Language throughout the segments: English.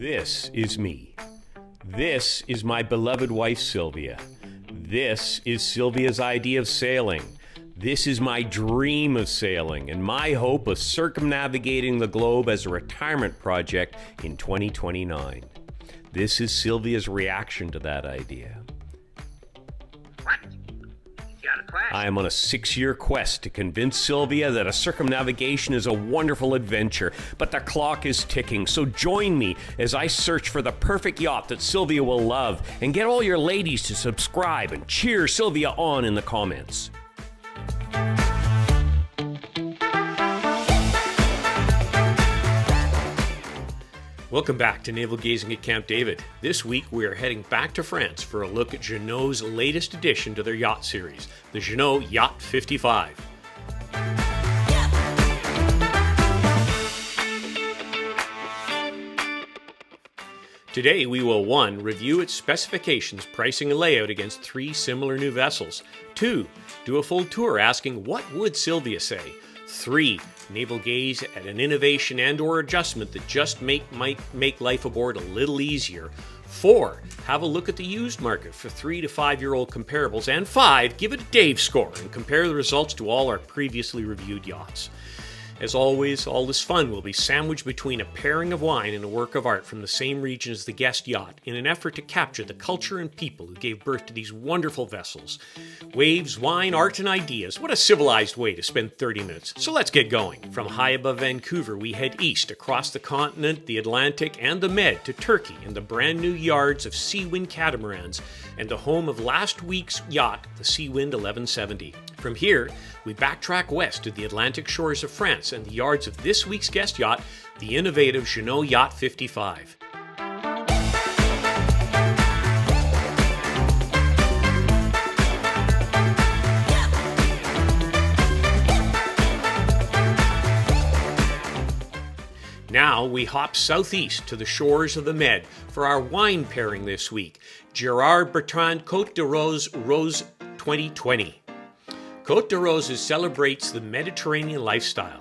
This is me. This is my beloved wife, Sylvia. This is Sylvia's idea of sailing. This is my dream of sailing and my hope of circumnavigating the globe as a retirement project in 2029. This is Sylvia's reaction to that idea. What? You got a quest? I am on a 6-year quest to convince Sylvia that a circumnavigation is a wonderful adventure, but the clock is ticking, so join me as I search for the perfect yacht that Sylvia will love, and get all your ladies to subscribe and cheer Sylvia on in the comments. Welcome back to Naval Gazing at Camp David. This week we are heading back to France for a look at Jeanneau's latest addition to their yacht series, the Jeanneau Yacht 55. Today we will 1. Review its specifications, pricing, and layout against 3 similar new vessels. 2. Do a full tour asking what would Sylvia say. 3. Naval gaze at an innovation and or adjustment that just might make life aboard a little easier. 4. Have a look at the used market for 3 to 5-year-old comparables. And 5. Give it a Dave score and compare the results to all our previously reviewed yachts. As always, all this fun will be sandwiched between a pairing of wine and a work of art from the same region as the guest yacht in an effort to capture the culture and people who gave birth to these wonderful vessels. Waves, wine, art, and ideas. What a civilized way to spend 30 minutes. So let's get going. From high above Vancouver, we head east across the continent, the Atlantic, and the Med to Turkey and the brand new yards of Seawind catamarans and the home of last week's yacht, the Seawind 1170. From here, we backtrack west to the Atlantic shores of France and the yards of this week's guest yacht, the innovative Jeanneau Yacht 55. Now we hop southeast to the shores of the Med for our wine pairing this week, Gerard Bertrand Côte de Rose Rose 2020. Côte de Roses celebrates the Mediterranean lifestyle.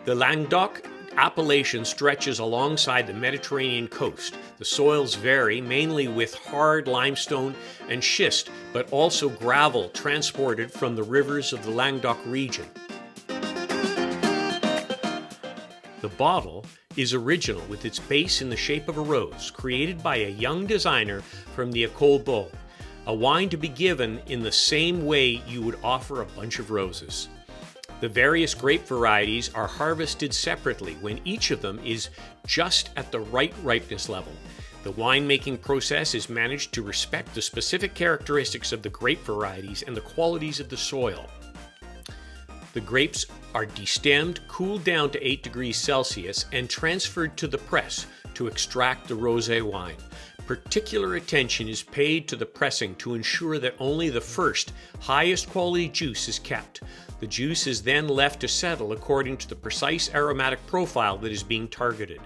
The Languedoc appellation stretches alongside the Mediterranean coast. The soils vary, mainly with hard limestone and schist, but also gravel transported from the rivers of the Languedoc region. The bottle is original with its base in the shape of a rose, created by a young designer from the École Beau. A wine to be given in the same way you would offer a bunch of roses. The various grape varieties are harvested separately when each of them is just at the right ripeness level. The winemaking process is managed to respect the specific characteristics of the grape varieties and the qualities of the soil. The grapes are destemmed, cooled down to 8 degrees Celsius, and transferred to the press to extract the rosé wine. Particular attention is paid to the pressing to ensure that only the first, highest quality juice is kept. The juice is then left to settle according to the precise aromatic profile that is being targeted.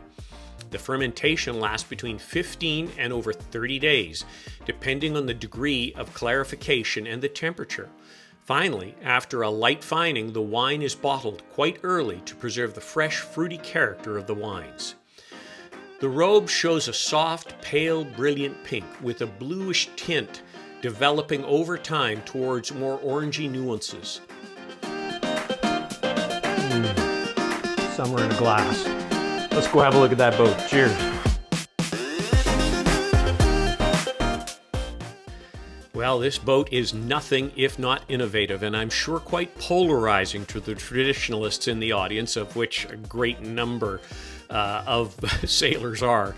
The fermentation lasts between 15 and over 30 days, depending on the degree of clarification and the temperature. Finally, after a light fining, the wine is bottled quite early to preserve the fresh, fruity character of the wines. The robe shows a soft, pale, brilliant pink with a bluish tint developing over time towards more orangey nuances. Summer in a glass. Let's go have a look at that boat. Cheers. Well, this boat is nothing if not innovative, and I'm sure quite polarizing to the traditionalists in the audience, of which a great number of sailors are.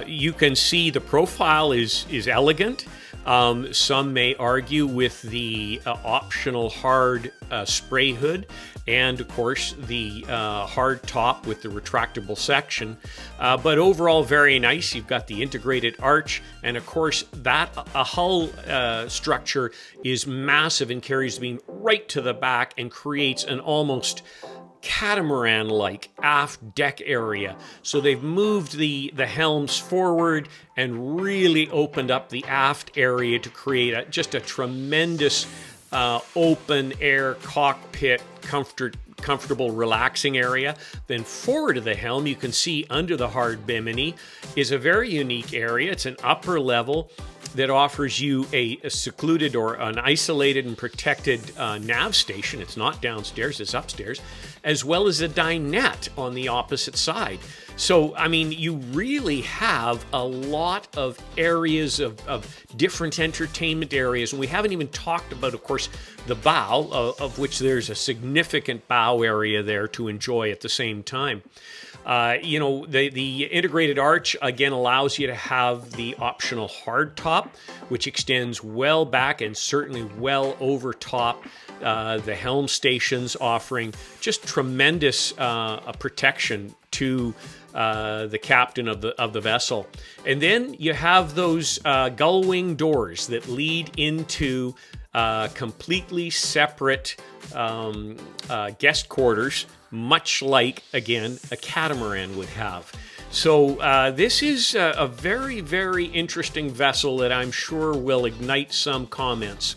You can see the profile is elegant. Some may argue with the optional hard spray hood and, of course, the hard top with the retractable section. But overall, very nice. You've got the integrated arch, and, of course, that hull structure is massive and carries the beam right to the back and creates an almost catamaran-like aft deck area. So they've moved the helms forward and really opened up the aft area to create just a tremendous open air cockpit comfortable relaxing area. Then forward of the helm, you can see under the hard bimini is a very unique area. It's an upper level that offers you a secluded or an isolated and protected nav station. It's not downstairs, it's upstairs, as well as a dinette on the opposite side. So, I mean, you really have a lot of areas of different entertainment areas. And we haven't even talked about, of course, the bow, of which there's a significant bow area there to enjoy at the same time. The integrated arch, again, allows you to have the optional hard top, which extends well back and certainly well over top the helm stations, offering just tremendous protection to the captain of the vessel. And then you have those gull wing doors that lead into completely separate guest quarters, much like, again, a catamaran would have. So this is a very, very interesting vessel that I'm sure will ignite some comments.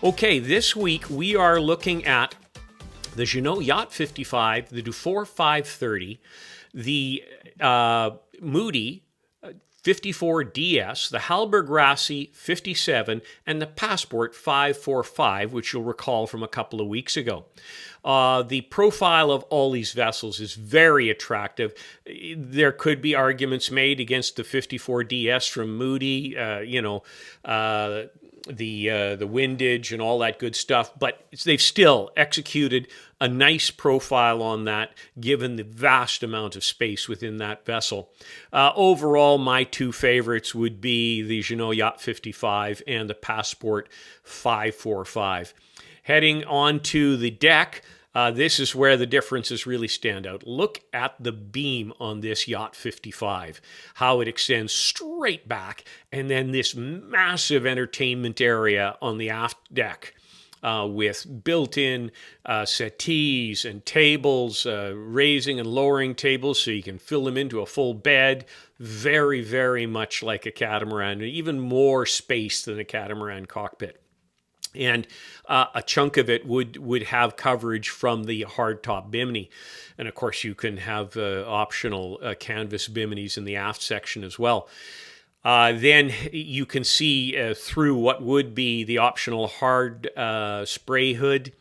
Okay, this week we are looking at the Jeanneau Yacht 55, the Dufour 530, the Moody 54DS, the Halberg Rassi 57, and the Passport 545, which you'll recall from a couple of weeks ago. The profile of all these vessels is very attractive. There could be arguments made against the 54DS from Moody, the windage and all that good stuff, but they've still executed a nice profile on that, given the vast amount of space within that vessel. Overall, my two favorites would be the Jeanneau Yacht 55 and the Passport 545. Heading onto the deck, this is where the differences really stand out. Look at the beam on this Yacht 55, how it extends straight back, and then this massive entertainment area on the aft deck with built-in settees and tables, raising and lowering tables so you can fill them into a full bed. Very, very much like a catamaran, even more space than a catamaran cockpit. And a chunk of it would have coverage from the hardtop bimini. And of course, you can have optional canvas biminis in the aft section as well. Then you can see through what would be the optional hard spray hood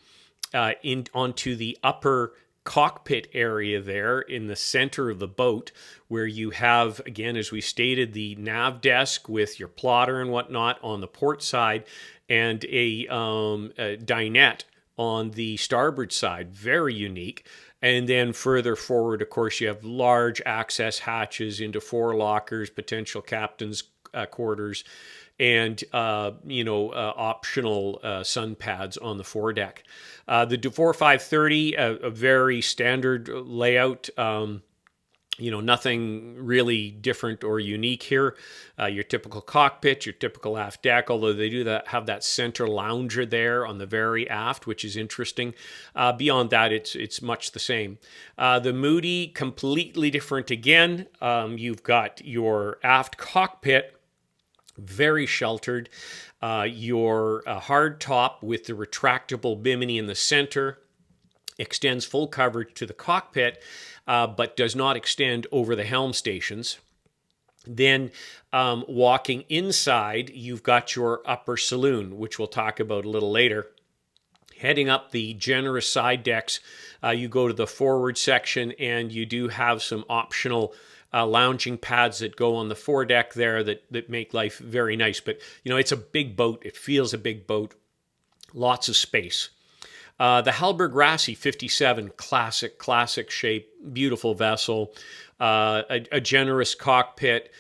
onto the upper cockpit area there in the center of the boat, where you have, again, as we stated, the nav desk with your plotter and whatnot on the port side, and a dinette on the starboard side. Very unique. And then further forward, of course, you have large access hatches into four lockers, potential captain's quarters, and optional sun pads on the foredeck. The Dufour 530, a very standard layout. Nothing really different or unique here. Your typical cockpit, your typical aft deck, although they do have that center lounger there on the very aft, which is interesting. Beyond that, it's much the same. The Moody, completely different again. You've got your aft cockpit, very sheltered. Your hard top with the retractable bimini in the center extends full coverage to the cockpit, but does not extend over the helm stations. Then walking inside, you've got your upper saloon, which we'll talk about a little later. Heading up the generous side decks, you go to the forward section, and you do have some optional lounging pads that go on the foredeck there that make life very nice. But, it's a big boat. It feels a big boat. Lots of space. The Halberg Rassi 57, classic shape, beautiful vessel, a generous cockpit,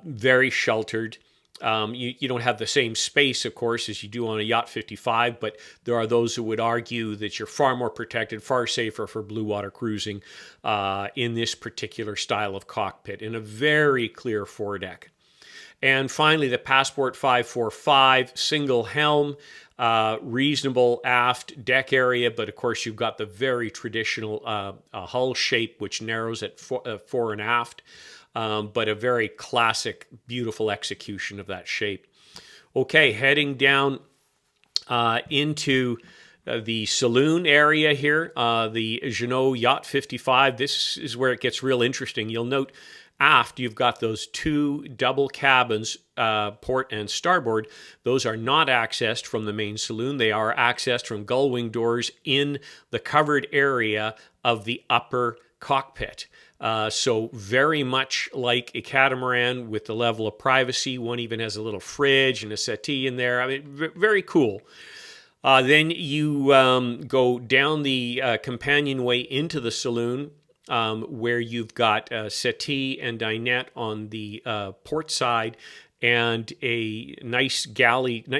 very sheltered. You don't have the same space, of course, as you do on a Yacht 55, but there are those who would argue that you're far more protected, far safer for blue water cruising in this particular style of cockpit, in a very clear foredeck. And finally, the Passport 545, single helm, reasonable aft deck area, but of course you've got the very traditional hull shape, which narrows at fore and aft, but a very classic, beautiful execution of that shape. Okay, heading down into the saloon area here, the Jeanneau Yacht 55. This is where it gets real interesting. You'll note aft you've got those two double cabins, port and starboard. Those are not accessed from the main saloon. They are accessed from gull wing doors in the covered area of the upper cockpit. So very much like a catamaran with the level of privacy. One even has a little fridge and a settee in there. I mean, very cool. Then you go down the companionway into the saloon, where you've got a settee and dinette on the port side, and a nice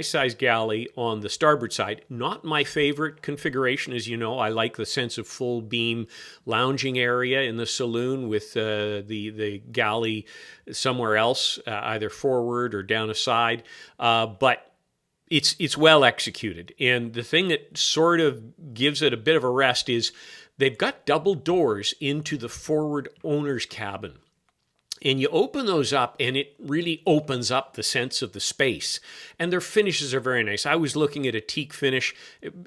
sized galley on the starboard side. Not my favorite configuration, as you know. I like the sense of full beam lounging area in the saloon with the galley somewhere else, either forward or down a side. But it's well executed. And the thing that sort of gives it a bit of a rest is they've got double doors into the forward owner's cabin. And you open those up, and it really opens up the sense of the space. And their finishes are very nice. I was looking at a teak finish,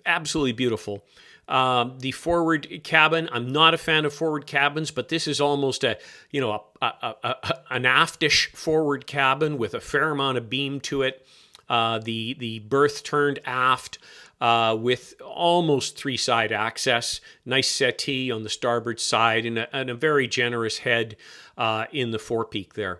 absolutely beautiful. The forward cabin, I'm not a fan of forward cabins, but this is almost an aftish forward cabin with a fair amount of beam to it. The berth turned aft with almost three-side access. Nice settee on the starboard side and a very generous head in the forepeak there.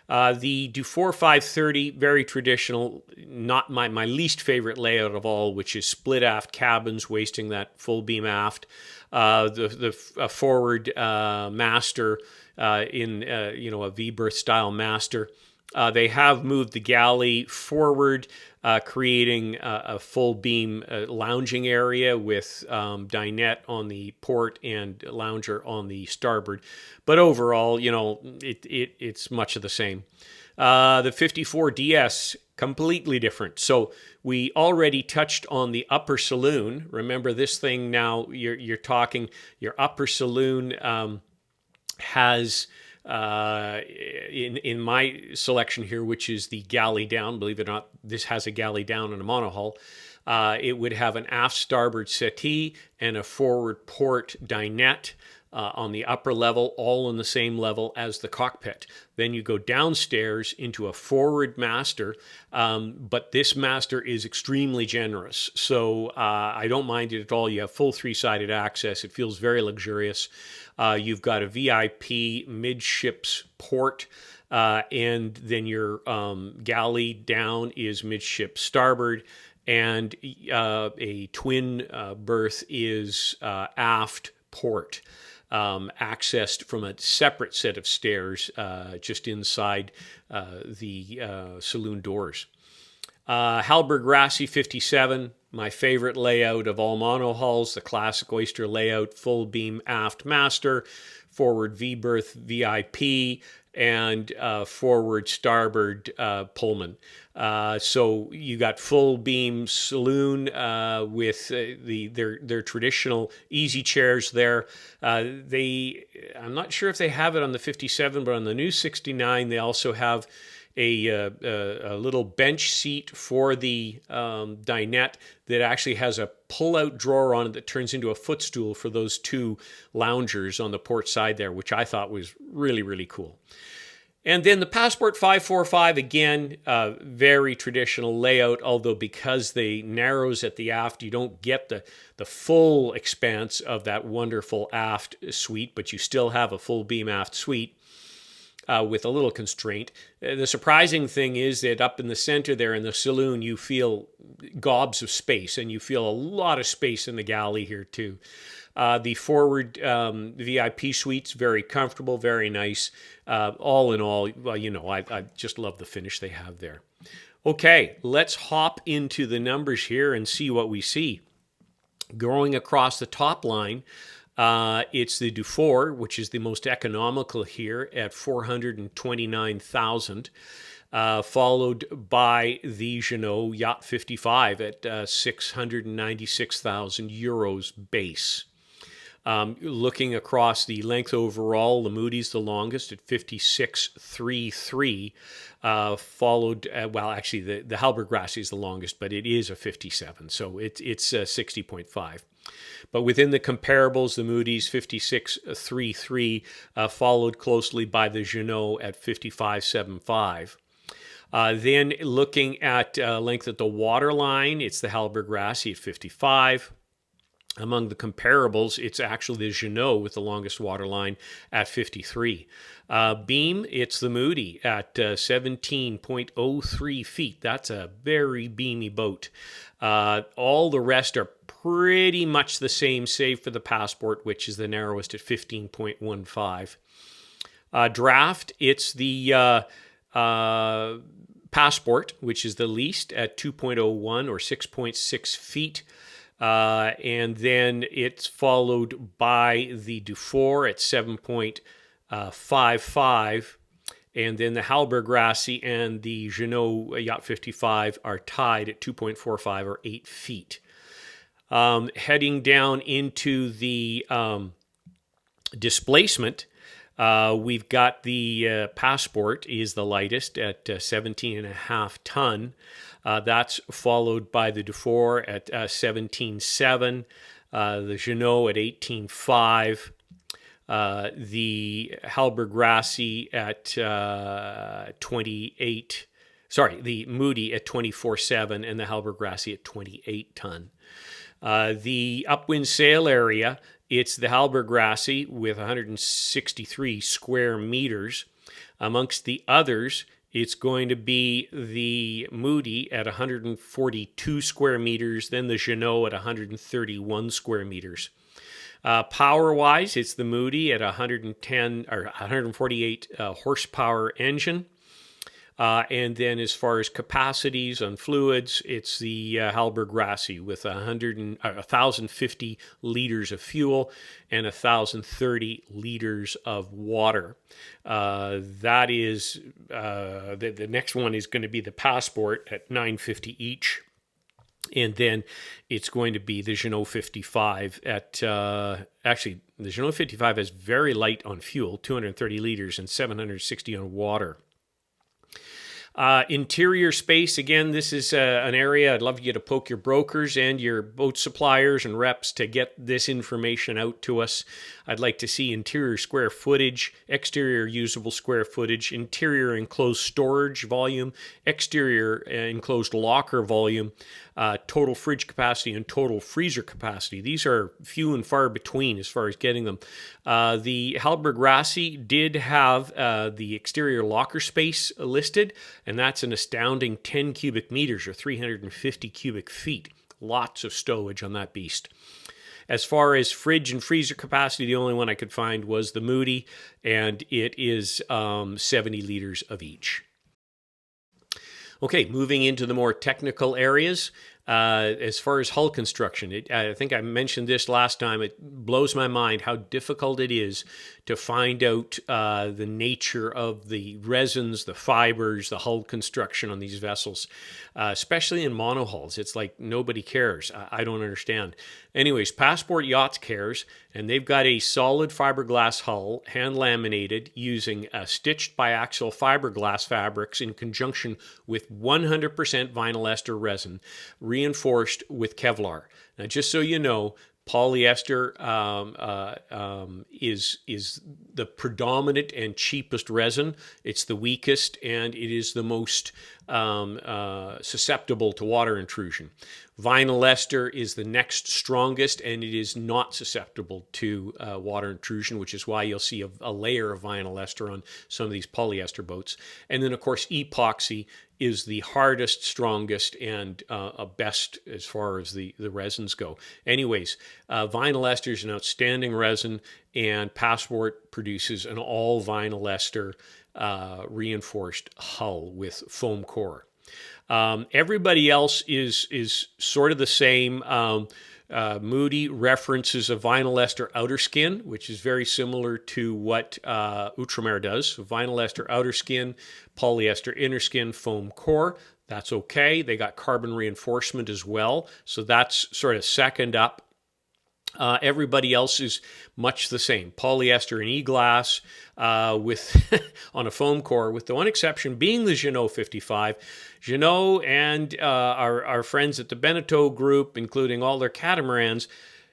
The Dufour 530, very traditional, not my least favorite layout of all, which is split aft cabins, wasting that full beam aft. The forward master in a V-berth style master. They have moved the galley forward, creating a full beam lounging area with dinette on the port and lounger on the starboard. But overall, it's much of the same. The 54DS, completely different. So we already touched on the upper saloon. Remember this thing now, you're talking, your upper saloon has... in my selection here, which is the galley down, believe it or not, this has a galley down and a monohull. It would have an aft starboard settee and a forward port dinette on the upper level, all on the same level as the cockpit. Then you go downstairs into a forward master, but this master is extremely generous. So I don't mind it at all. You have full three-sided access. It feels very luxurious. You've got a VIP midships port, and then your galley down is midship starboard, and a twin berth is aft port, accessed from a separate set of stairs just inside the saloon doors. Halberg Rassi 57, my favorite layout of all monohulls, the classic oyster layout, full beam aft master, forward V-berth VIP, and forward starboard Pullman. So you got full beam saloon with their traditional easy chairs there. I'm not sure if they have it on the 57, but on the new 69 they also have a little bench seat for the dinette that actually has a pull-out drawer on it that turns into a footstool for those two loungers on the port side there, which I thought was really, really cool. And then the Passport 545, again, very traditional layout, although because they narrows at the aft, you don't get the full expanse of that wonderful aft suite, but you still have a full beam aft suite. With a little constraint. The surprising thing is that up in the center there in the saloon, you feel gobs of space, and you feel a lot of space in the galley here too. The forward VIP suite's very comfortable, very nice. All in all, well, I just love the finish they have there. Okay, let's hop into the numbers here and see what we see. Going across the top line, it's the Dufour, which is the most economical here at $429,000, followed by the Jeanneau Yacht 55 at €696,000 base. Looking across the length overall, the Moody's the longest at 56.33, followed, well, actually, the Halberg Grassy is the longest, but it is a 57, so it's 60.5. But within the comparables, the Moody's 56.33, followed closely by the Jeanneau at 55.75. Then looking at length at the waterline, it's the Halberg Grassy at 55. Among the comparables, it's actually the Jeanneau with the longest waterline at 53. Beam, it's the Moody at 17.03 feet. That's a very beamy boat. All the rest are pretty much the same, save for the Passport, which is the narrowest at 15.15. Draft, it's the Passport, which is the least at 2.01 or 6.6 feet. And then it's followed by the Dufour at 7.55. And then the Halberg Grassy and the Jeanneau Yacht 55 are tied at 2.45 or 8 feet. Heading down into the displacement, we've got the Passport is the lightest at 17.5 ton. That's followed by the Dufour at 17.7, the Jeanneau at 18.5, the Halberg Grassy at 28. Sorry, the Moody at 24.7 and the Halberg Grassy at 28 ton. The upwind sail area, it's the Halberg Grassy with 163 square meters. Amongst the others, it's going to be the Moody at 142 square meters, then the Jeanneau at 131 square meters. Power-wise, it's the Moody at 110 or 148 horsepower engine. And then as far as capacities on fluids, it's the Halberg Grassy with 1,050 liters of fuel and 1,030 liters of water. That is, the next one is going to be the Passport at 950 each. And then it's going to be the Jeanneau 55 at, actually, the Jeanneau 55 is very light on fuel, 230 liters and 760 on water. Interior space, again, this is an area I'd love you to poke your brokers and your boat suppliers and reps to get this information out to us. I'd like to see interior square footage, exterior usable square footage, interior enclosed storage volume, exterior enclosed locker volume, total fridge capacity, and total freezer capacity. These are few and far between as far as getting them. The Halberg Grassy did have the exterior locker space listed, and that's an astounding 10 cubic meters or 350 cubic feet. Lots of stowage on that beast. As far as fridge and freezer capacity, the only one I could find was the Moody, and it is 70 liters of each. Okay, moving into the more technical areas. As far as hull construction, I think I mentioned this last time. It blows my mind how difficult it is to find out the nature of the resins, the fibers, the hull construction on these vessels, especially in monohulls. It's like nobody cares. I don't understand. Anyways, Passport Yachts cares, and they've got a solid fiberglass hull, hand laminated, using stitched biaxial fiberglass fabrics in conjunction with 100% vinyl ester resin, reinforced with Kevlar. Now, just so you know, polyester is the predominant and cheapest resin. It's the weakest, and it is the most susceptible to water intrusion. Vinyl ester is the next strongest, and it is not susceptible to water intrusion, which is why you'll see a layer of vinyl ester on some of these polyester boats. And then, of course, epoxy is the hardest, strongest, and best as far as the resins go. Anyways, vinyl ester is an outstanding resin, and Passport produces an all vinyl ester reinforced hull with foam core. Everybody else is sort of the same. Moody references a vinyl ester outer skin, which is very similar to what Outremer does. So vinyl ester outer skin, polyester inner skin, foam core. That's okay. They got carbon reinforcement as well. So that's sort of second up. Everybody else is much the same. Polyester and e-glass with on a foam core, with the one exception being the Jeanneau 55. Jeanneau and our friends at the Beneteau Group, including all their catamarans,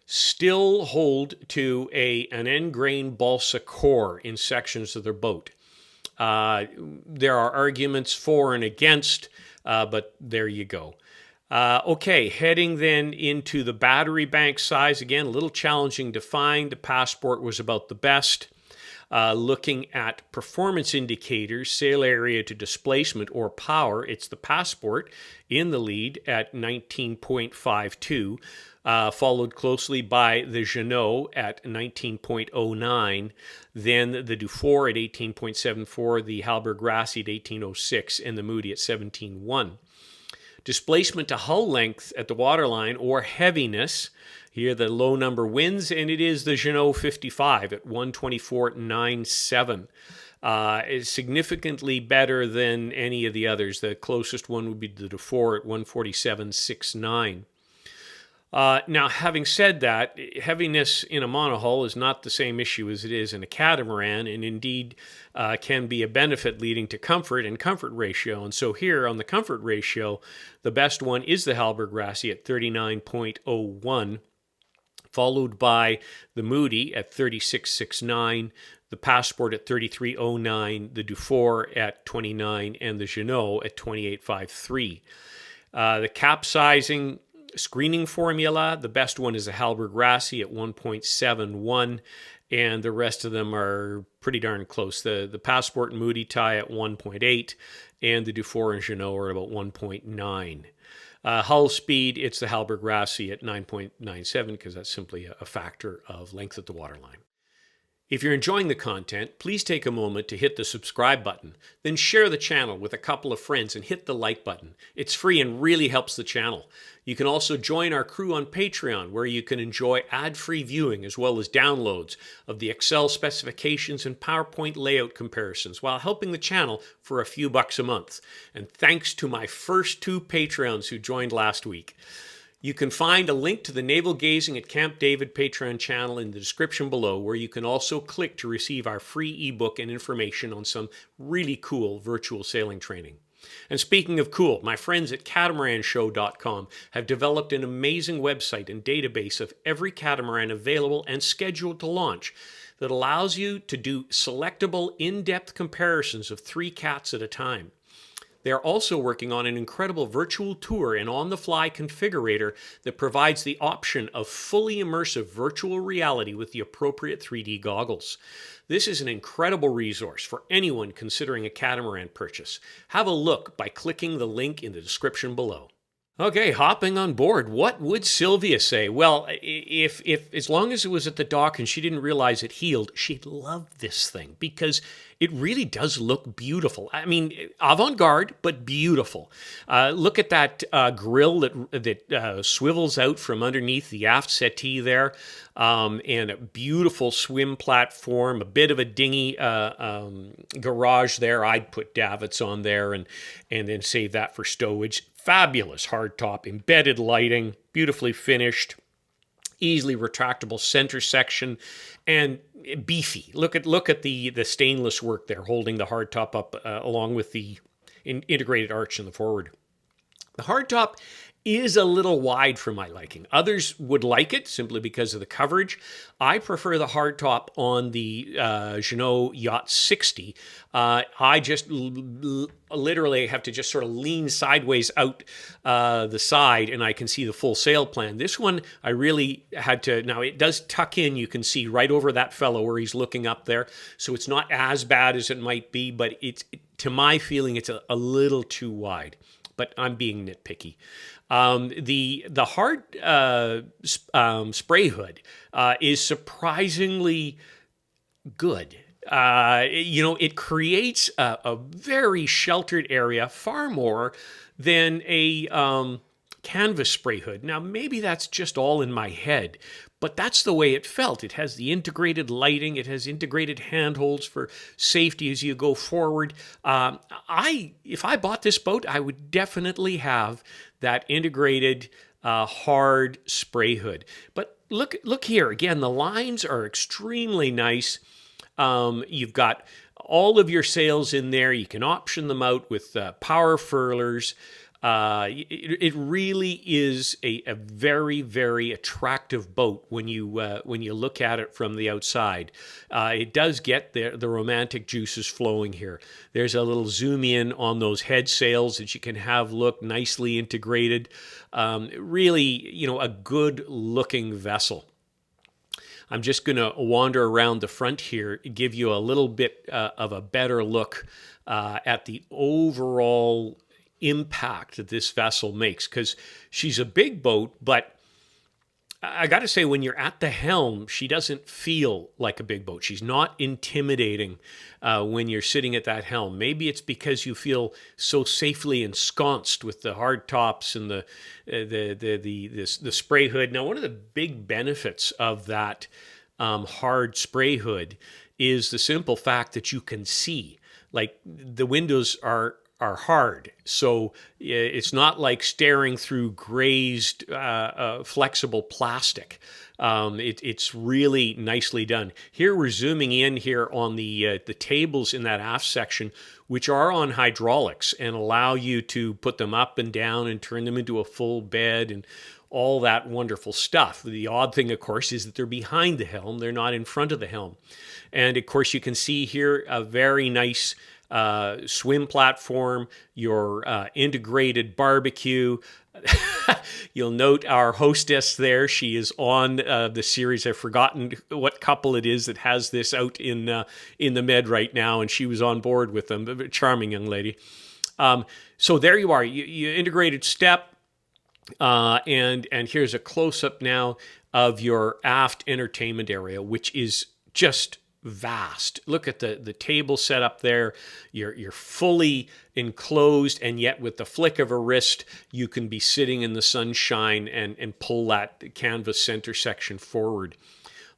still hold to an end grain balsa core in sections of their boat. There are arguments for and against, but there you go. Okay, heading then into the battery bank size. Again, a little challenging to find. The Passport was about the best. Looking at performance indicators, sail area to displacement or power, it's the Passport in the lead at 19.52, followed closely by the Jeanneau at 19.09, then the Dufour at 18.74, the Halberg Grassy at 18.06, and the Moody at 17.1. Displacement to hull length at the waterline or heaviness. Here the low number wins, and it is the Jeanneau 55 at 124.97. Is significantly better than any of the others. The closest one would be the Dufour at 147.69. Now, having said that, heaviness in a monohull is not the same issue as it is in a catamaran, and indeed can be a benefit leading to comfort and comfort ratio. And so here on the comfort ratio, the best one is the Halberg Grassy at 39.01, followed by the Moody at 36.69, the Passport at 33.09, the Dufour at 29, and the Jeanneau at 28.53. The capsizing screening formula, the best one is a Halberg Grassy at 1.71, and the rest of them are pretty darn close. The Passport and Moody tie at 1.8, and the Dufour and Jeanneau are about 1.9. Hull speed, it's the Halberg Grassy at 9.97 because that's simply a factor of length at the waterline. If you're enjoying the content, please take a moment to hit the subscribe button, then share the channel with a couple of friends and hit the like button. It's free and really helps the channel. You can also join our crew on Patreon, where you can enjoy ad-free viewing as well as downloads of the Excel specifications and PowerPoint layout comparisons while helping the channel for a few bucks a month. And thanks to my first 2 Patreons who joined last week. You can find a link to the Naval Gazing at Camp David Patreon channel in the description below, where you can also click to receive our free ebook and information on some really cool virtual sailing training. And speaking of cool, my friends at CatamaranShow.com have developed an amazing website and database of every catamaran available and scheduled to launch that allows you to do selectable, in-depth comparisons of 3 cats at a time. They are also working on an incredible virtual tour and on-the-fly configurator that provides the option of fully immersive virtual reality with the appropriate 3D goggles. This is an incredible resource for anyone considering a catamaran purchase. Have a look by clicking the link in the description below. Okay, hopping on board. What would Sylvia say? Well, if as long as it was at the dock and she didn't realize it healed, she'd love this thing because it really does look beautiful. I mean, avant-garde, but beautiful. Look at that grill that swivels out from underneath the aft settee there, and a beautiful swim platform, a bit of a dinghy garage there. I'd put davits on there and then save that for stowage. Fabulous hardtop, embedded lighting, beautifully finished, easily retractable center section, and beefy. Look at the stainless work there, holding the hardtop up along with the integrated arch in the forward. The hardtop is a little wide for my liking. Others would like it simply because of the coverage. I prefer the hardtop on the Jeanneau Yacht 60. I just literally have to just sort of lean sideways out the side and I can see the full sail plan. This one, I really had to, now it does tuck in, you can see right over that fellow where he's looking up there. So it's not as bad as it might be, but to my feeling, it's a little too wide. But I'm being nitpicky. The hard spray hood is surprisingly good. It creates a very sheltered area, far more than a canvas spray hood. Now, maybe that's just all in my head, but that's the way it felt. It has the integrated lighting. It has integrated handholds for safety as you go forward. If I bought this boat, I would definitely have that integrated hard spray hood. But look here again. The lines are extremely nice. You've got all of your sails in there. You can option them out with power furlers. It really is a very, very attractive boat when you look at it from the outside. It does get the romantic juices flowing here. There's a little zoom in on those head sails that you can have look nicely integrated. Really, a good looking vessel. I'm just going to wander around the front here, give you a little bit of a better look at the overall impact that this vessel makes, because she's a big boat, but I got to say, when you're at the helm, she doesn't feel like a big boat. She's not intimidating when you're sitting at that helm. Maybe it's because you feel so safely ensconced with the hard tops and the spray hood. Now, one of the big benefits of that hard spray hood is the simple fact that you can see. Like, the windows are hard, so it's not like staring through grazed flexible plastic. It's really nicely done. Here we're zooming in here on the tables in that aft section, which are on hydraulics and allow you to put them up and down and turn them into a full bed and all that wonderful stuff. The odd thing, of course, is that they're behind the helm. They're not in front of the helm. And of course, you can see here a very nice swim platform, your integrated barbecue. You'll note our hostess there. She is on the series. I've forgotten what couple it is that has this out in the Med right now, and she was on board with them. A charming young lady. So there you are. You integrated step, and here's a close-up now of your aft entertainment area, which is just vast. Look at the table set up there. You're fully enclosed, and yet with the flick of a wrist, you can be sitting in the sunshine and pull that canvas center section forward.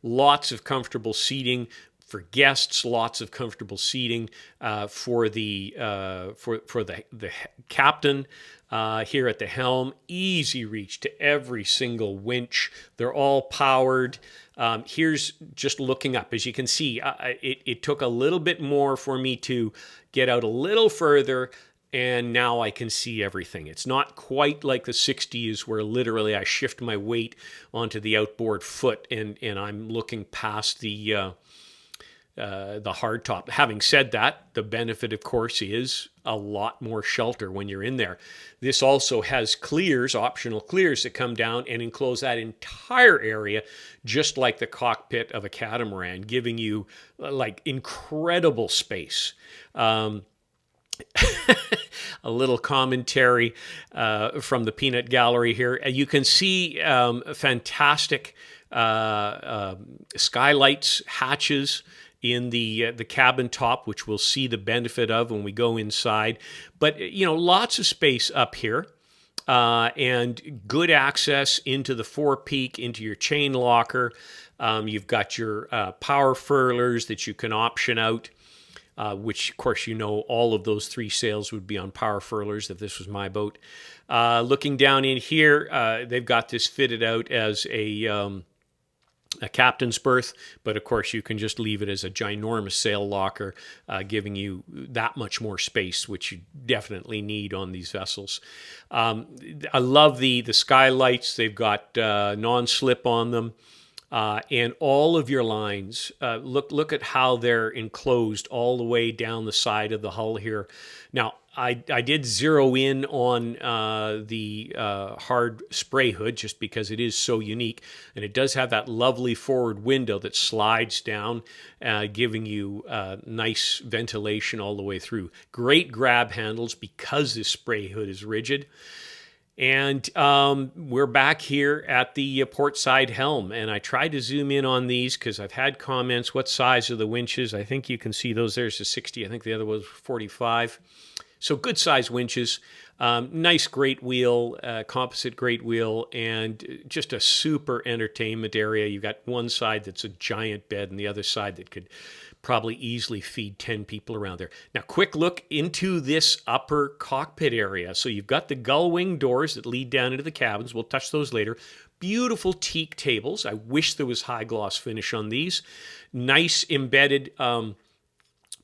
Lots of comfortable seating for guests. Lots of comfortable seating for the captain. Here at the helm, easy reach to every single winch. They're all powered. Here's just looking up. As you can see, it took a little bit more for me to get out a little further, and now I can see everything. It's not quite like the 60s where literally I shift my weight onto the outboard foot and I'm looking past the hardtop. Having said that, the benefit, of course, is a lot more shelter when you're in there. This also has clears, optional clears that come down and enclose that entire area, just like the cockpit of a catamaran, giving you like incredible space. A little commentary from the peanut gallery here. You can see fantastic skylights, hatches in the cabin top, which we'll see the benefit of when we go inside. But, lots of space up here and good access into the forepeak, into your chain locker. You've got your power furlers that you can option out, which, of course, all of those three sails would be on power furlers if this was my boat. Looking down in here, they've got this fitted out as a captain's berth, but of course you can just leave it as a ginormous sail locker, giving you that much more space, which you definitely need on these vessels. I love the skylights. They've got non-slip on them. And all of your lines, look at how they're enclosed all the way down the side of the hull here. Now, I did zero in on the hard spray hood just because it is so unique, and it does have that lovely forward window that slides down, giving you nice ventilation all the way through. Great grab handles because this spray hood is rigid. And we're back here at the port side helm, and I tried to zoom in on these because I've had comments. What size are the winches? I think you can see those. There's a 60. I think the other was 45. So good size winches, nice great wheel, composite great wheel, and just a super entertainment area. You've got one side that's a giant bed and the other side that could probably easily feed 10 people around there. Now, quick look into this upper cockpit area. So you've got the gull wing doors that lead down into the cabins. We'll touch those later. Beautiful teak tables. I wish there was high gloss finish on these. Nice embedded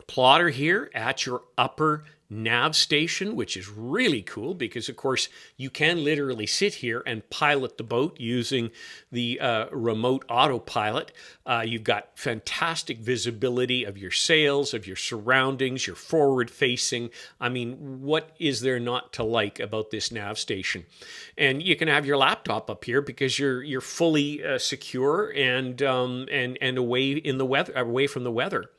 plotter here at your upper nav station, which is really cool because, of course, you can literally sit here and pilot the boat using the remote autopilot. You've got fantastic visibility of your sails, of your surroundings, your forward facing. I mean, what is there not to like about this nav station? And you can have your laptop up here because you're fully secure and away in the weather, away from the weather.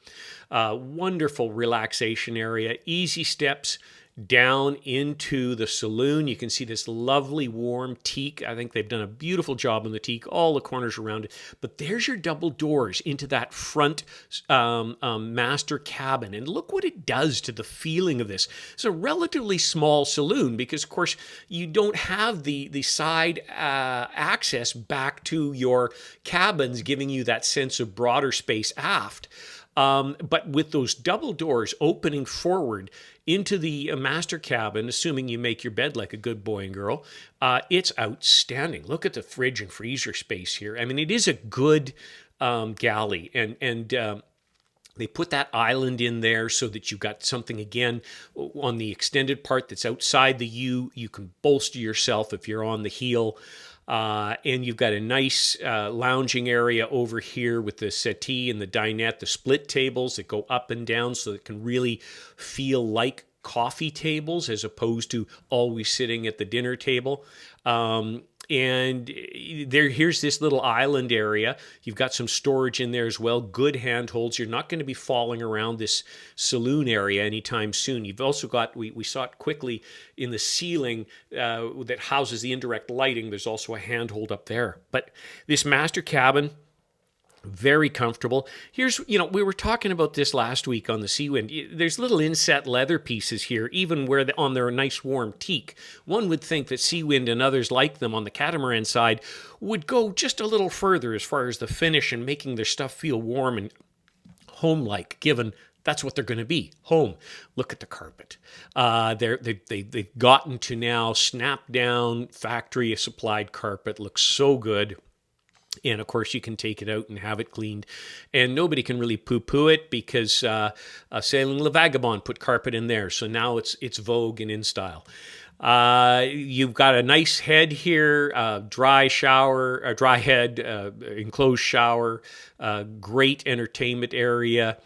Wonderful relaxation area, easy steps down into the saloon. You can see this lovely warm teak. I think they've done a beautiful job on the teak, all the corners around it. But there's your double doors into that front master cabin. And look what it does to the feeling of this. It's a relatively small saloon because, of course, you don't have the side access back to your cabins, giving you that sense of broader space aft. But with those double doors opening forward into the master cabin, assuming you make your bed like a good boy and girl, it's outstanding. Look at the fridge and freezer space here. I mean, it is a good galley, and they put that island in there so that you've got something, again, on the extended part that's outside the U. You can bolster yourself if you're on the heel. And you've got a nice lounging area over here with the settee and the dinette, the split tables that go up and down so it can really feel like coffee tables as opposed to always sitting at the dinner table. And here's this little island area. You've got some storage in there as well. Good handholds. You're not going to be falling around this saloon area anytime soon. You've also got, we saw it quickly in the ceiling that houses the indirect lighting. There's also a handhold up there. But this master cabin, very comfortable. Here's, we were talking about this last week on the Seawind. There's little inset leather pieces here, even where on their nice warm teak. One would think that Seawind and others like them on the catamaran side would go just a little further as far as the finish and making their stuff feel warm and home-like, given that's what they're going to be, home. Look at the carpet. They've gotten to now snap-down, factory-supplied carpet. Looks so good. And, of course, you can take it out and have it cleaned. And nobody can really poo-poo it because Sailing Le Vagabond put carpet in there. So now it's vogue and in style. You've got a nice head here, dry head, enclosed shower, great entertainment area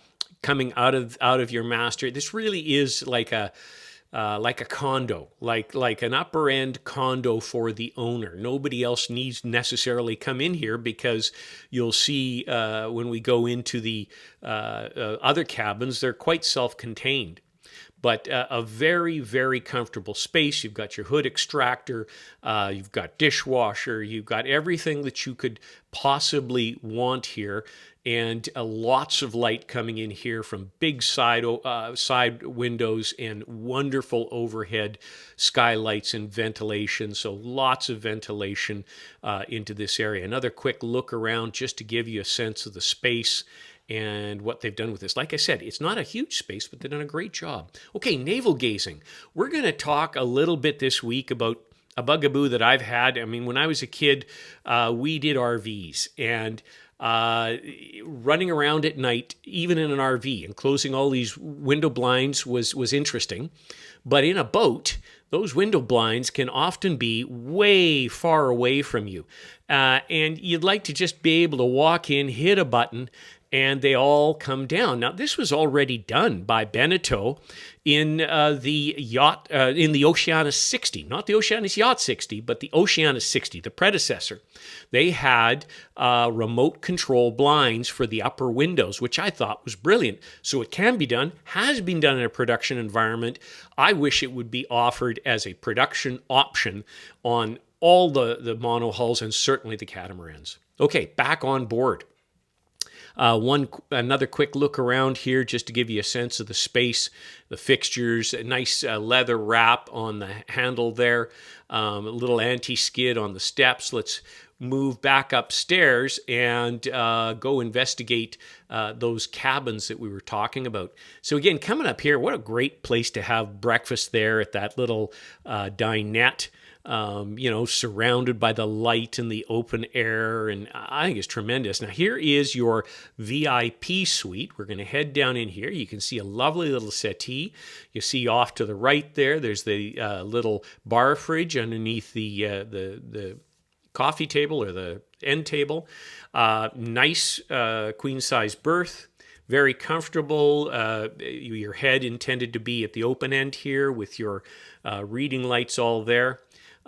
coming out of your master. This really is like a condo, like an upper end condo for the owner. Nobody else needs necessarily come in here because you'll see when we go into the other cabins, they're quite self-contained. But a very, very comfortable space. You've got your hood extractor, you've got dishwasher, you've got everything that you could possibly want here, and lots of light coming in here from big side windows and wonderful overhead skylights and ventilation. So lots of ventilation into this area. Another quick look around just to give you a sense of the space and what they've done with this. Like I said, it's not a huge space, but they've done a great job. Okay, naval gazing. We're going to talk a little bit this week about a bugaboo that I've had. I mean, when I was a kid, we did RVs, and running around at night, even in an RV, and closing all these window blinds was interesting. But in a boat, those window blinds can often be way far away from you. And you'd like to just be able to walk in, hit a button, and they all come down. Now, this was already done by Beneteau in the yacht, in the Oceanus 60, not the Oceanus Yacht 60, but the Oceanus 60, the predecessor. They had remote control blinds for the upper windows, which I thought was brilliant. So it can be done, has been done in a production environment. I wish it would be offered as a production option on all the monohulls and certainly the catamarans. Okay, back on board. Another quick look around here just to give you a sense of the space, the fixtures, a nice leather wrap on the handle there, a little anti-skid on the steps. Let's move back upstairs and go investigate those cabins that we were talking about. So again, coming up here, what a great place to have breakfast there at that little dinette. Surrounded by the light and the open air, and I think it's tremendous. Now, here is your VIP suite. We're going to head down in here. You can see a lovely little settee. You see off to the right there's the little bar fridge underneath the coffee table or the end table. Nice queen-size berth. Very comfortable. Your head intended to be at the open end here with your reading lights all there.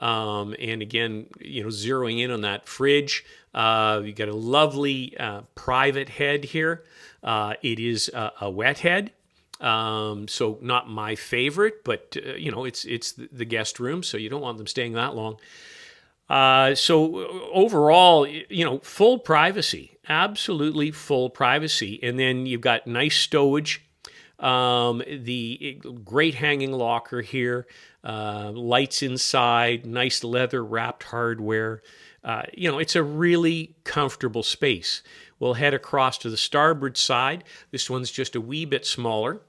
And again, zeroing in on that fridge, you got a lovely private head here. It is a wet head, so not my favorite, but it's the guest room, so you don't want them staying that long. So overall, full privacy, absolutely full privacy, and then you've got nice stowage. The great hanging locker here, lights inside, nice leather wrapped hardware. It's a really comfortable space. We'll head across to the starboard side. This one's just a wee bit smaller,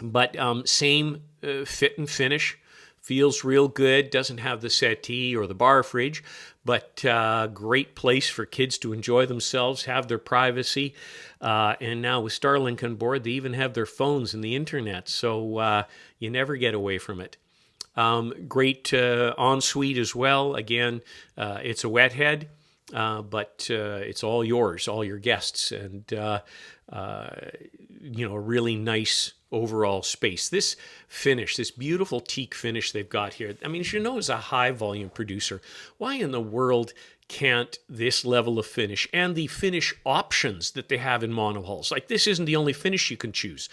but same fit and finish. Feels real good. Doesn't have the settee or the bar fridge, but great place for kids to enjoy themselves, have their privacy. And now with Starlink on board, they even have their phones and the internet, so you never get away from it. Great ensuite as well. Again, it's a wet head, but it's all yours, all your guests, and a really nice overall space. This finish, this beautiful teak finish they've got here. I mean, Jeanneau is a high volume producer. Why in the world can't this level of finish and the finish options that they have in monohulls? Like, this isn't the only finish you can choose.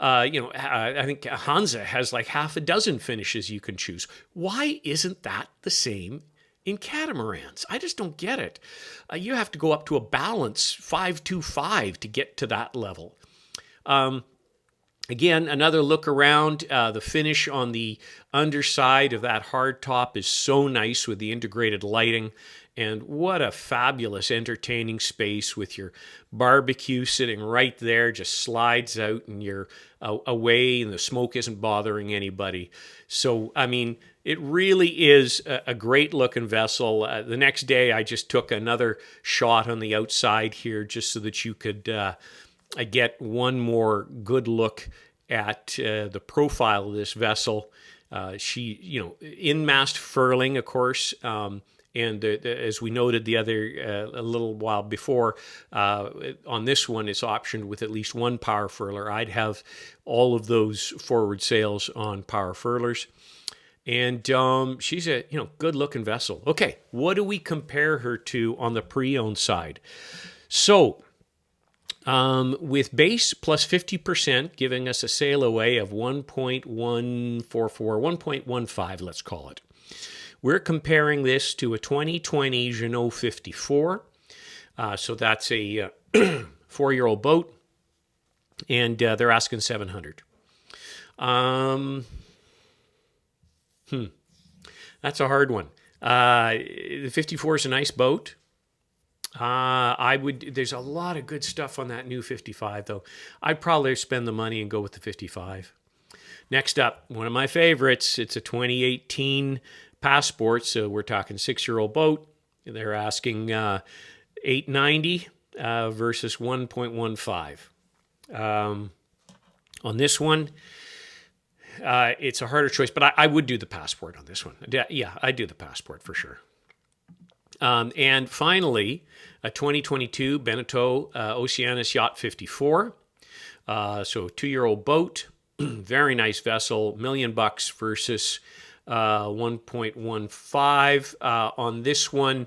I think Hansa has like half a dozen finishes you can choose. Why isn't that the same in catamarans? I just don't get it. You have to go up to a balance 525 to get to that level. Again, another look around. The finish on the underside of that hardtop is so nice with the integrated lighting. And what a fabulous entertaining space with your barbecue sitting right there, just slides out and you're away and the smoke isn't bothering anybody. So, I mean, it really is a great looking vessel. The next day I just took another shot on the outside here just so that you could get one more good look at the profile of this vessel. She, in-mast furling, of course, and as we noted the other a little while before, on this one, it's optioned with at least one power furler. I'd have all of those forward sails on power furlers. And she's a good-looking vessel. Okay, what do we compare her to on the pre-owned side? So, with base plus 50%, giving us a sail away of 1.144, 1.15, let's call it. We're comparing this to a 2020 Jeanneau 54. So that's a 4-year-old boat, and they're asking $700. That's a hard one. The 54 is a nice boat. There's a lot of good stuff on that new 55, though. I'd probably spend the money and go with the 55. Next up, one of my favorites. It's a 2018 Passport, so we're talking 6-year-old boat. They're asking $890 versus $1.15. On this one, it's a harder choice, but I would do the Passport on this one. Yeah, I'd do the Passport for sure. And finally, a 2022 Beneteau Oceanus Yacht 54. So a 2-year-old boat, very nice vessel, $1 million versus 1.15. On this one,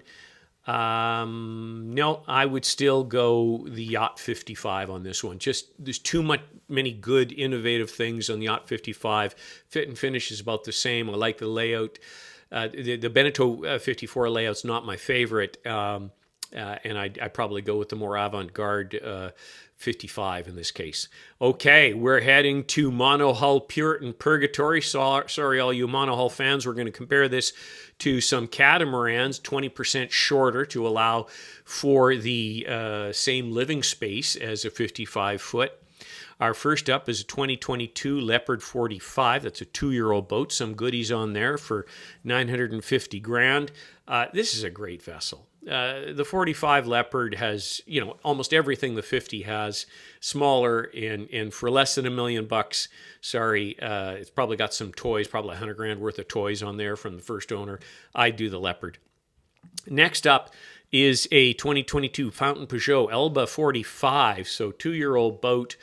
no, I would still go the Yacht 55 on this one. Just there's many good innovative things on the Yacht 55. Fit and finish is about the same. I like the layout. The Beneteau 54 layout's not my favorite, And I'd probably go with the more avant-garde 55 in this case. Okay, we're heading to monohull Puritan Purgatory. Sorry, all you monohull fans. We're going to compare this to some catamarans, 20% shorter to allow for the same living space as a 55-foot. Our first up is a 2022 Leopard 45. That's a 2-year-old boat. Some goodies on there for $950,000. This is a great vessel. The 45 Leopard has, almost everything the 50 has, smaller and for less than $1 million. Sorry, it's probably got some toys, probably $100,000 worth of toys on there from the first owner. I'd do the Leopard. Next up is a 2022 Fountain Peugeot Elba 45, so 2-year-old boat,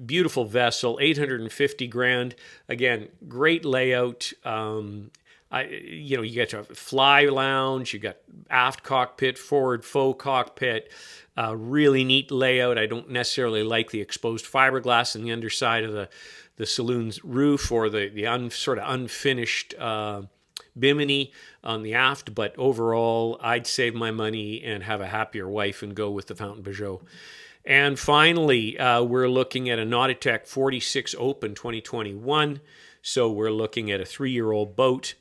beautiful vessel, $850,000. Again, great layout. You got a fly lounge, you got aft cockpit, forward faux cockpit, really neat layout. I don't necessarily like the exposed fiberglass in the underside of the saloon's roof or the sort of unfinished bimini on the aft, but overall, I'd save my money and have a happier wife and go with the Fountain Peugeot. And finally, we're looking at a Nautica 46 Open 2021. So we're looking at a 3-year-old boat.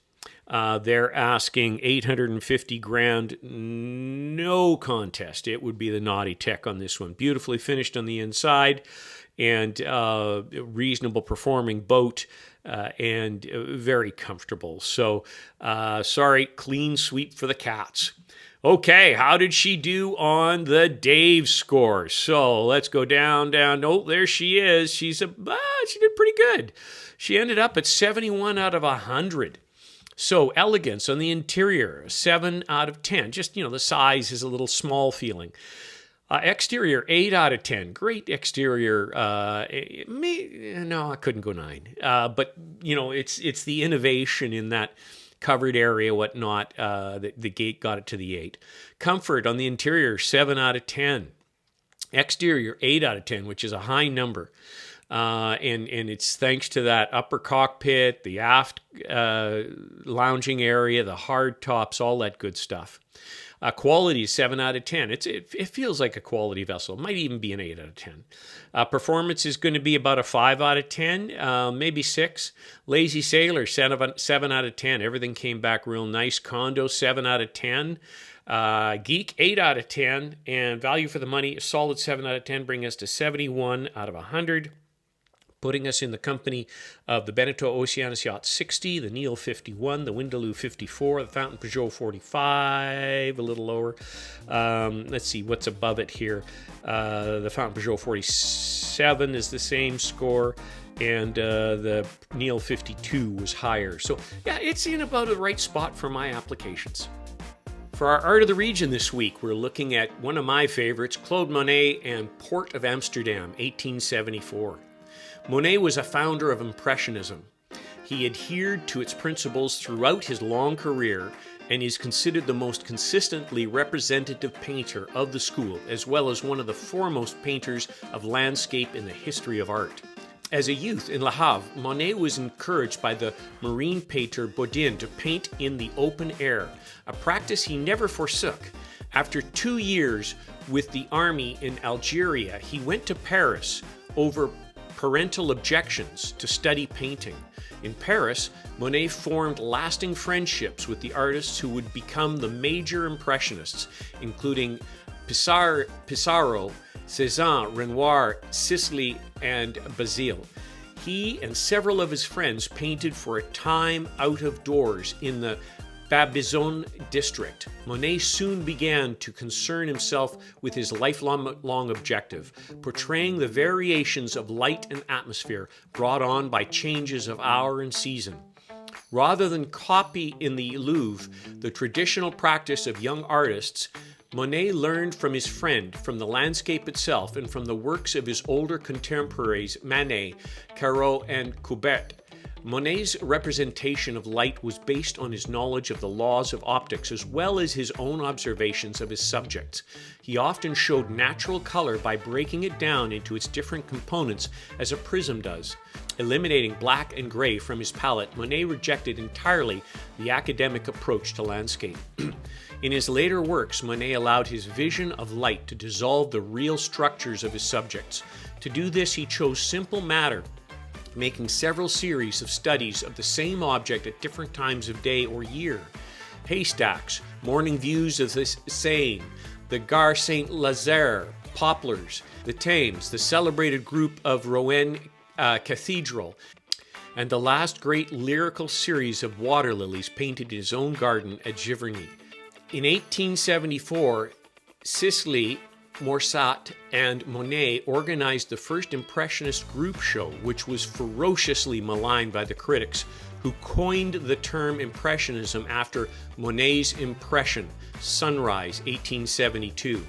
They're asking $850,000, no contest. It would be the Nautica on this one. Beautifully finished on the inside and reasonable performing boat and very comfortable. So, sorry, clean sweep for the cats. Okay, how did she do on the Dave score? So let's go down. Oh, there she is. She did pretty good. She ended up at 71 out of 100. So elegance on the interior, 7 out of 10. Just, the size is a little small feeling. Exterior, 8 out of 10. Great exterior. No, I couldn't go 9. But, it's the innovation in that covered area, whatnot, the gate got it to the 8. Comfort on the interior, 7 out of 10. Exterior, 8 out of 10, which is a high number. And it's thanks to that upper cockpit, the aft lounging area, the hard tops, all that good stuff. Quality is 7 out of 10. It feels like a quality vessel. It might even be an 8 out of 10. Performance is going to be about a 5 out of 10, maybe 6. Lazy Sailor, 7 out of 10. Everything came back real nice. Condo, 7 out of 10. Geek, 8 out of 10. And value for the money, a solid 7 out of 10, bring us to 71 out of 100. Putting us in the company of the Beneteau Oceanus Yacht 60, the Neil 51, the Windaloo 54, the Fountain Peugeot 45, a little lower. Let's see what's above it here. The Fountain Peugeot 47 is the same score, and the Neil 52 was higher. So, yeah, it's in about the right spot for my applications. For our Art of the Region this week, we're looking at one of my favorites, Claude Monet and Port of Amsterdam, 1874. Monet was a founder of Impressionism. He adhered to its principles throughout his long career and is considered the most consistently representative painter of the school, as well as one of the foremost painters of landscape in the history of art. As a youth in Le Havre, Monet was encouraged by the marine painter Bodin to paint in the open air, a practice he never forsook. After 2 years with the army in Algeria, he went to Paris over parental objections to study painting. In Paris, Monet formed lasting friendships with the artists who would become the major Impressionists, including Pissarro, Cézanne, Renoir, Sisley, and Basile. He and several of his friends painted for a time out of doors in the Barbizon district. Monet soon began to concern himself with his lifelong objective, portraying the variations of light and atmosphere brought on by changes of hour and season. Rather than copy in the Louvre the traditional practice of young artists, Monet learned from his friend, from the landscape itself, and from the works of his older contemporaries Manet, Corot, and Courbet. Monet's representation of light was based on his knowledge of the laws of optics as well as his own observations of his subjects. He often showed natural color by breaking it down into its different components as a prism does. Eliminating black and gray from his palette, Monet rejected entirely the academic approach to landscape. In his later works, Monet allowed his vision of light to dissolve the real structures of his subjects. To do this, he chose simple matter, making several series of studies of the same object at different times of day or year. Haystacks, morning views of the Seine, the Gare Saint-Lazare, poplars, the Thames, the celebrated group of Rouen Cathedral, and the last great lyrical series of water lilies painted in his own garden at Giverny. In 1874, Sisley, Morsat, and Monet organized the first Impressionist group show, which was ferociously maligned by the critics, who coined the term Impressionism after Monet's impression, Sunrise, 1872.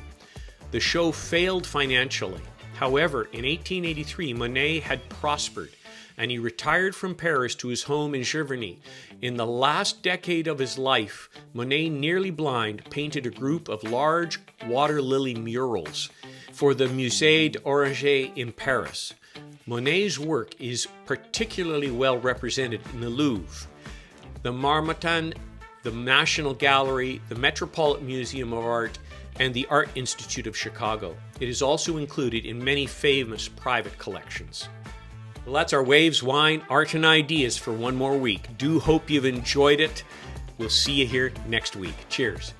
The show failed financially. However, in 1883, Monet had prospered, and he retired from Paris to his home in Giverny. In the last decade of his life, Monet, nearly blind, painted a group of large water lily murals for the Musée d'Orangerie in Paris. Monet's work is particularly well represented in the Louvre, the Marmottan, the National Gallery, the Metropolitan Museum of Art, and the Art Institute of Chicago. It is also included in many famous private collections. Well, that's our Waves, Wine, Art, and Ideas for one more week. Do hope you've enjoyed it. We'll see you here next week. Cheers.